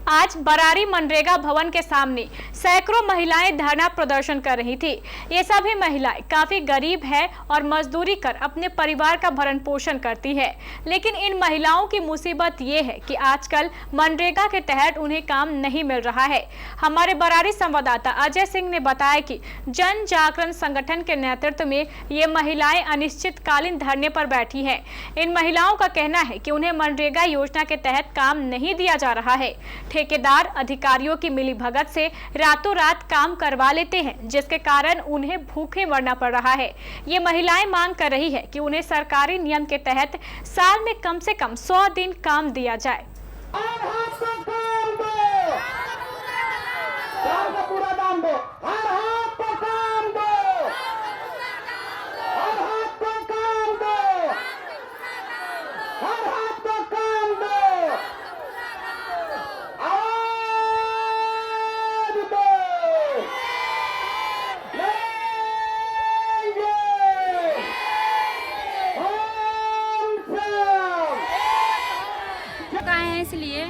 आज बरारी मनरेगा भवन के सामने सैकड़ों महिलाएं धरना प्रदर्शन कर रही थी। ये सभी महिलाएं काफी गरीब हैं और मजदूरी कर अपने परिवार का भरण पोषण करती है। लेकिन इन महिलाओं की मुसीबत ये है कि आजकल मनरेगा के तहत उन्हें काम नहीं मिल रहा है। हमारे बरारी संवाददाता अजय सिंह ने बताया कि जन जागरण संगठन के नेतृत्व में ये महिलाएं अनिश्चितकालीन धरने पर बैठी हैं। इन महिलाओं का कहना है कि उन्हें मनरेगा योजना के तहत काम नहीं दिया जा रहा है। ठेकेदार अधिकारियों की मिलीभगत से रातों रात काम करवा लेते हैं, जिसके कारण उन्हें भूखे मरना पड़ रहा है। ये महिलाएं मांग कर रही है कि उन्हें सरकारी नियम के तहत साल में कम से कम 100 दिन काम दिया जाए। इसलिए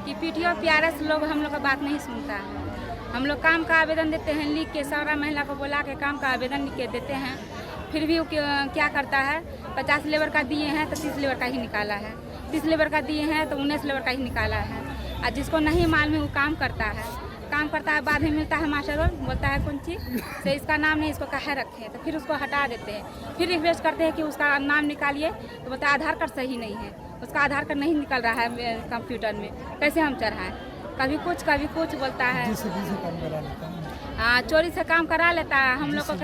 कि पीटीओ पीआरएस लोग हम लोग का बात नहीं सुनता है। हम लोग काम का आवेदन देते हैं, लिख के सारा महिला को बुला के काम का आवेदन लिख के देते हैं। फिर भी वो क्या करता है, 50 लेबर का दिए हैं तो 30 लेबर का ही निकाला है, 30 लेबर का दिए हैं तो 19 लेबर का ही निकाला है। और जिसको नहीं मालूम वो काम करता है, बाद में मिलता है मास्टर बोलता है कौन चीज़ से इसका नाम नहीं, इसको काहे रखे, तो फिर उसको हटा देते हैं। फिर रिक्वेस्ट करते हैं कि उसका नाम निकालिए, तो बोलता है आधार कार्ड सही नहीं है, उसका आधार कार्ड नहीं निकल रहा है कंप्यूटर में, कैसे हम चढ़ाएं। कभी कुछ बोलता है। चोरी से काम करा लेता है, हम लोग को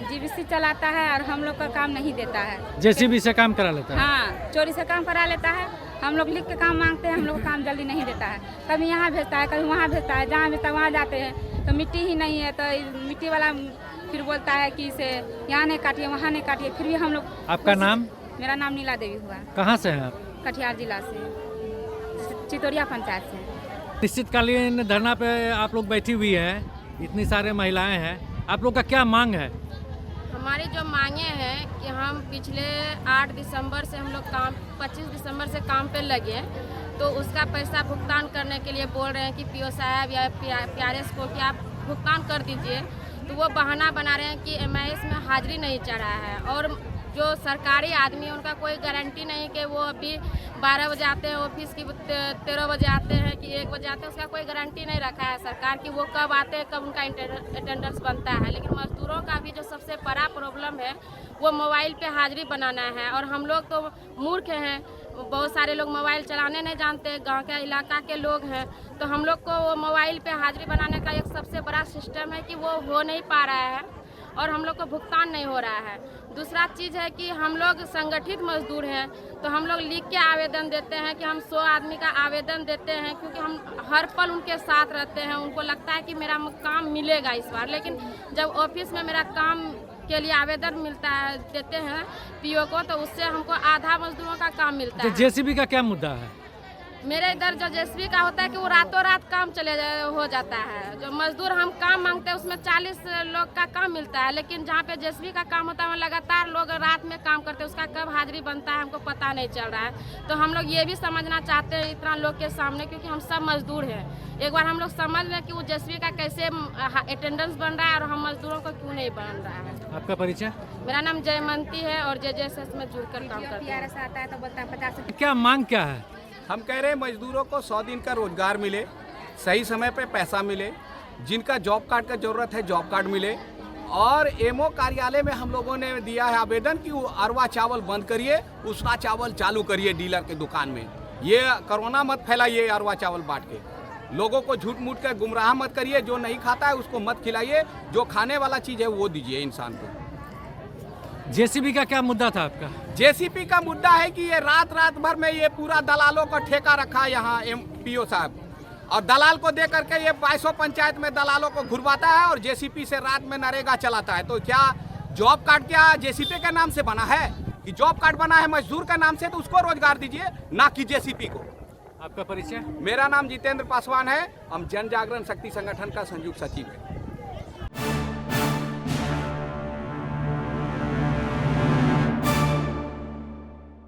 जीबीसी चलाता है और हम लोग का काम नहीं देता है। जेसीबी से काम करा लेता है। हाँ, चोरी से काम करा लेता है। हम लोग लिख के काम मांगते हैं, हम लोग काम जल्दी नहीं देता है। कभी यहाँ भेजता है, कभी वहाँ भेजता है। जहाँ भेजता है वहाँ जाते हैं तो मिट्टी ही नहीं है, तो मिट्टी वाला फिर बोलता है कि इसे यहाँ नहीं काटिए, वहाँ नहीं काटिए। फिर भी हम लोग। आपका नाम? मेरा नाम नीला देवी हुआ। कहाँ से हैं आप? कटिहार जिला से, चितौरिया पंचायत से। निश्चितकालीन धरना पे आप लोग बैठी हुई है, इतनी सारे महिलाएं हैं, आप लोग का क्या मांग है? हमारी जो मांगे हैं कि हम पिछले 8 दिसंबर से हम लोग 25 दिसंबर से काम पे लगे, तो उसका पैसा भुगतान करने के लिए बोल रहे हैं कि पीओ साहब या पीआरएस को कि आप भुगतान कर दीजिए। तो वो बहाना बना रहे हैं कि एमआईएस में हाजिरी नहीं चढ़ा है। और जो सरकारी आदमी है उनका कोई गारंटी नहीं कि वो अभी 12 बजे आते हैं ऑफिस की, 13 बजे आते हैं कि 1 बजे आते हैं, उसका कोई गारंटी नहीं रखा है सरकार की वो कब आते हैं, कब उनका अटेंडेंस बनता है। लेकिन मजदूरों का भी जो सबसे बड़ा प्रॉब्लम है वो मोबाइल पे हाजिरी बनाना है। और हम लोग तो मूर्ख हैं, बहुत सारे लोग मोबाइल चलाने नहीं जानते, गाँव के इलाका के लोग हैं, तो हम लोग को वो मोबाइल पे हाजिरी बनाने का एक सबसे बड़ा सिस्टम है कि वो हो नहीं पा रहा है और हम लोग को भुगतान नहीं हो रहा है। दूसरा चीज़ है कि हम लोग संगठित मजदूर हैं, तो हम लोग लिख के आवेदन देते हैं कि हम 100 आदमी का आवेदन देते हैं, क्योंकि हम हर पल उनके साथ रहते हैं। उनको लगता है कि मेरा काम मिलेगा इस बार, लेकिन जब ऑफिस में मेरा काम के लिए आवेदन मिलता है, देते हैं पीओ को, तो उससे हमको आधा मजदूरों का काम मिलता है। जेसीबी का क्या मुद्दा है? मेरे इधर जो जेसीबी का होता है कि वो रातों रात काम हो जाता है। जो मजदूर हम काम मांगते हैं उसमें 40 लोग का काम मिलता है, लेकिन जहाँ पे जेसीबी का काम होता है वहाँ लगातार लोग रात में काम करते हैं, उसका कब हाजिरी बनता है हमको पता नहीं चल रहा है। तो हम लोग ये भी समझना चाहते हैं इतना लोग के सामने, क्योंकि हम सब मजदूर हैं, एक बार हम लोग समझ लें कि वो जेसीबी का कैसे अटेंडेंस बन रहा है और हम मजदूरों को क्यों नहीं बन रहा है। आपका परिचय? मेरा नाम जयमंती है और जेजेएसएस में जुड़कर काम करते हैं। आता है तो बोलता है 50। क्या मांग क्या है? हम कह रहे हैं मजदूरों को 100 दिन का रोजगार मिले, सही समय पे पैसा मिले, जिनका जॉब कार्ड का जरूरत है जॉब कार्ड मिले। और एमओ कार्यालय में हम लोगों ने दिया है आवेदन कि वो अरवा चावल बंद करिए, उसका चावल चालू करिए डीलर के दुकान में। ये कोरोना मत फैलाइए, अरवा चावल बांट के लोगों को झूठ मूठ के गुमराह मत करिए। जो नहीं खाता है उसको मत खिलाइए, जो खाने वाला चीज़ है वो दीजिए इंसान को। जेसीबी का क्या मुद्दा था आपका? जेसीबी का मुद्दा है कि ये रात भर में ये पूरा दलालों का ठेका रखा है यहाँ पीओ साहब, और दलाल को दे करके ये 2200 पंचायत में दलालों को घुरवाता है और जेसीबी से रात में नरेगा चलाता है। तो क्या जॉब कार्ड क्या जेसीबी के नाम से बना है? कि जॉब कार्ड बना है मजदूर का नाम से, तो उसको रोजगार दीजिए, ना कि जेसीबी को। आपका परिचय? मेरा नाम जितेंद्र पासवान है, हम जन जागरण शक्ति संगठन का संयुक्त सचिव है।